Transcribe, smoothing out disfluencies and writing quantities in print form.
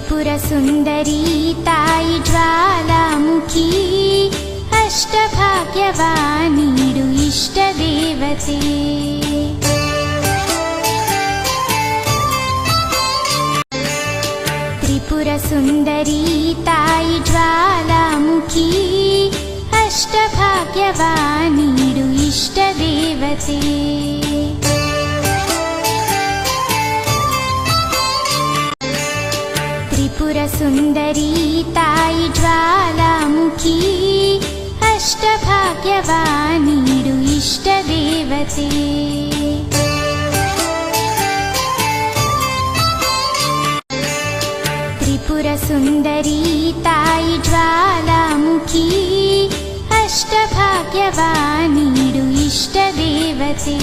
ತ್ರಿಪುರ ಸುಂದರಿ ತಾಯಿ ಜ್ವಾಲಾಮುಖಿ ಅಷ್ಟಭಾಗ್ಯವಾನೀಡು ಇಷ್ಟ ದೇವತೆ. ತ್ರಿಪುರ ಸುಂದರಿ ತಾಯಿ ಜ್ವಾಲಾಮುಖಿ ಅಷ್ಟಭಾಗ್ಯವಾನೀಡು ಇಷ್ಟ ದೇವತೆ. ತ್ರಿಪುರ ಸುಂದರಿ ತಾಯಿ ಜ್ವಾಲಾಮುಖಿ ಅಷ್ಟಭಾಗ್ಯವಾನೀಡು ಇಷ್ಟ ದೇವತೆ. ತ್ರಿಪುರ ಸುಂದರಿ ತಾಯಿ ಜ್ವಾಲಾಮುಖಿ ಅಷ್ಟಭಾಗ್ಯವಾನೀಡು ಇಷ್ಟ ದೇವತೆ.